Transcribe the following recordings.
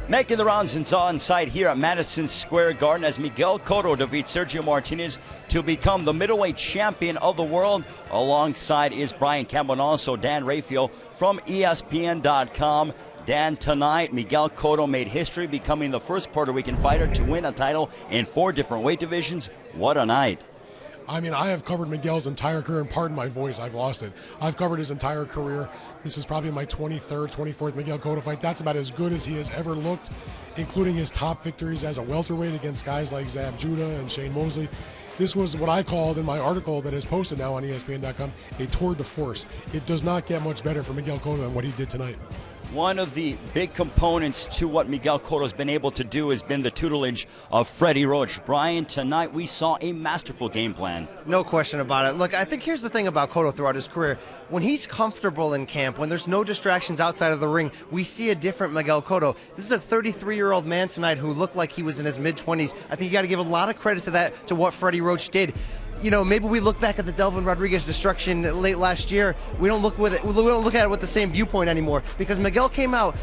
Making the rounds on site here at Madison Square Garden as Miguel Cotto defeats Sergio Martinez to become the middleweight champion of the world. Alongside is Brian Campbell and also Dan Raphael from ESPN.com. Dan, tonight, Miguel Cotto made history, becoming the first Puerto Rican fighter to win a title in 4 different weight divisions. What a night. I mean, I have covered Miguel's entire career, and pardon my voice, I've lost it. I've covered his entire career. This is probably my 23rd, 24th Miguel Cotto fight. That's about as good as he has ever looked, including his top victories as a welterweight against guys like Zab Judah and Shane Mosley. This was what I called in my article that is posted now on ESPN.com a tour de force. It does not get much better for Miguel Cotto than what he did tonight. One of the big components to what Miguel Cotto has been able to do has been the tutelage of Freddie Roach. Brian, tonight we saw a masterful game plan. No question about it. Look, I think here's the thing about Cotto throughout his career. When he's comfortable in camp, when there's no distractions outside of the ring, we see a different Miguel Cotto. This is a 33-year-old man tonight who looked like he was in his mid-20s. I think you got to give a lot of credit to that, to what Freddie Roach did. You know, maybe we look back at the Delvin Rodriguez destruction late last year. We don't look at it with the same viewpoint anymore, because Miguel came out.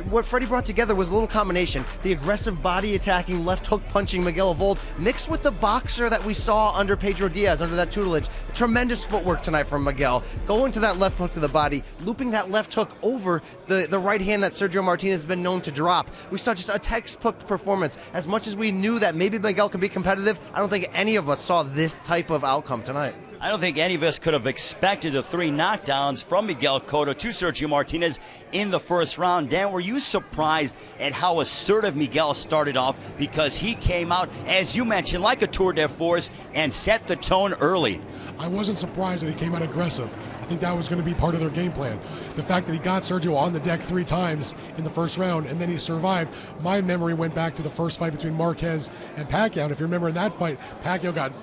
What Freddie brought together was a little combination: the aggressive body attacking, left hook punching Miguel of old, mixed with the boxer that we saw under Pedro Diaz, under that tutelage. Tremendous footwork tonight from Miguel, going to that left hook to the body, looping that left hook over the right hand that Sergio Martinez has been known to drop. We saw just a textbook performance. As much as we knew that maybe Miguel could be competitive, I don't think any of us saw this type of outcome tonight. I don't think any of us could have expected the 3 knockdowns from Miguel Cotto to Sergio Martinez in the first round. Dan, were you surprised at how assertive Miguel started off? Because he came out, as you mentioned, like a tour de force and set the tone early. I wasn't surprised that he came out aggressive. I think that was going to be part of their game plan. The fact that he got Sergio on the deck 3 times in the first round and then he survived, my memory went back to the first fight between Marquez and Pacquiao. And if you remember in that fight, Pacquiao got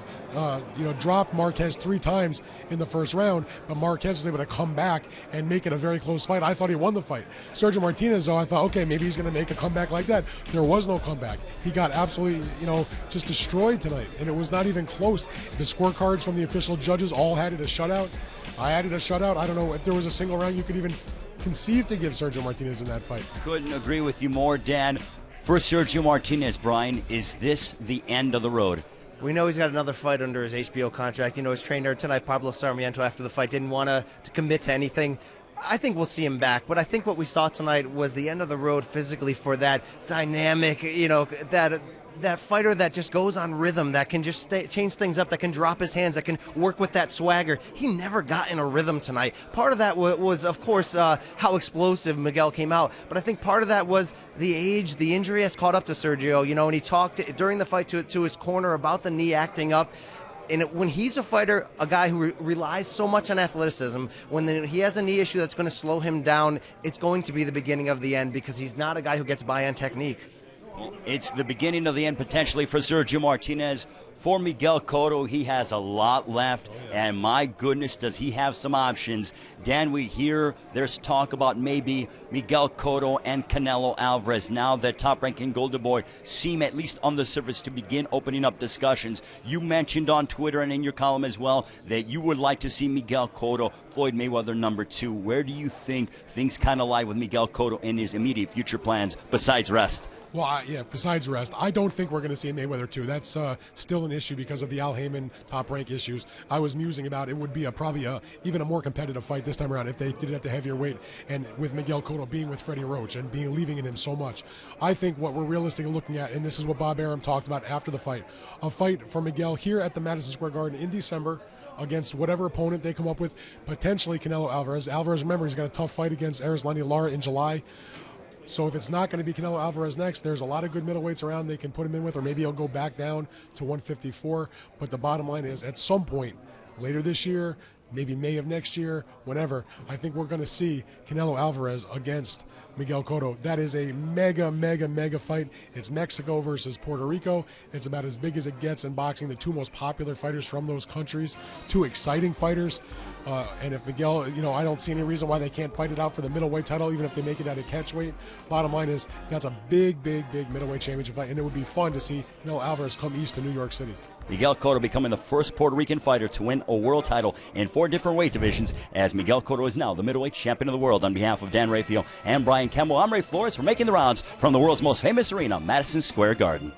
dropped Marquez 3 times in the first round, but Marquez was able to come back and make it a very close fight. I thought he won the fight. Sergio Martinez, though, I thought, okay, maybe he's going to make a comeback like that. There was no comeback. He got absolutely, just destroyed tonight, and it was not even close. The scorecards from the official judges all had it a shutout. I had it a shutout. I don't know if there was a single round you could even conceive to give Sergio Martinez in that fight. Couldn't agree with you more, Dan. For Sergio Martinez, Brian, is this the end of the road? We know he's got another fight under his HBO contract. You know, his trainer tonight, Pablo Sarmiento, after the fight, didn't want to commit to anything. I think we'll see him back, but I think what we saw tonight was the end of the road physically for that dynamic, that fighter that just goes on rhythm, that can just change things up, that can drop his hands, that can work with that swagger. He never got in a rhythm tonight. Part of that was, of course, how explosive Miguel came out, but I think part of that was the age, the injury has caught up to Sergio, and he talked during the fight to his corner about the knee acting up. And when he's a fighter, a guy who relies so much on athleticism, when he has a knee issue that's going to slow him down, it's going to be the beginning of the end, because he's not a guy who gets by on technique. It's the beginning of the end potentially for Sergio Martinez. For Miguel Cotto, he has a lot left, and my goodness, does he have some options. Dan, we hear there's talk about maybe Miguel Cotto and Canelo Alvarez. Now that top-ranking Golden Boy seem, at least on the surface, to begin opening up discussions. You mentioned on Twitter and in your column as well that you would like to see Miguel Cotto, Floyd Mayweather #2. Where do you think things kind of lie with Miguel Cotto in his immediate future plans besides rest? Well, besides rest, I don't think we're going to see Mayweather 2. That's still an issue because of the Al Haymon top rank issues. I was musing about it would be probably even a more competitive fight this time around if they did it at the heavier weight, and with Miguel Cotto being with Freddie Roach and believing in him so much. I think what we're realistically looking at, and this is what Bob Arum talked about after the fight, a fight for Miguel here at the Madison Square Garden in December against whatever opponent they come up with, potentially Canelo Alvarez. Alvarez, remember, he's got a tough fight against Erislandy Lara in July. So if it's not going to be Canelo Alvarez next, there's a lot of good middleweights around they can put him in with, or maybe he'll go back down to 154. But the bottom line is, at some point later this year, maybe May of next year, whenever, I think we're going to see Canelo Alvarez against Miguel Cotto. That is a mega fight. It's Mexico versus Puerto Rico. It's about as big as it gets in boxing. The 2 most popular fighters from those countries, 2 exciting fighters. And if Miguel, I don't see any reason why they can't fight it out for the middleweight title, even if they make it at a catchweight. Bottom line is, that's a big middleweight championship fight, and it would be fun to see Canelo Alvarez come east to New York City. Miguel Cotto becoming the first Puerto Rican fighter to win a world title in 4 different weight divisions, as Miguel Cotto is now the middleweight champion of the world. On behalf of Dan Raphael and Brian Kemmel, I'm Ray Flores for Making the Rounds from the world's most famous arena, Madison Square Garden.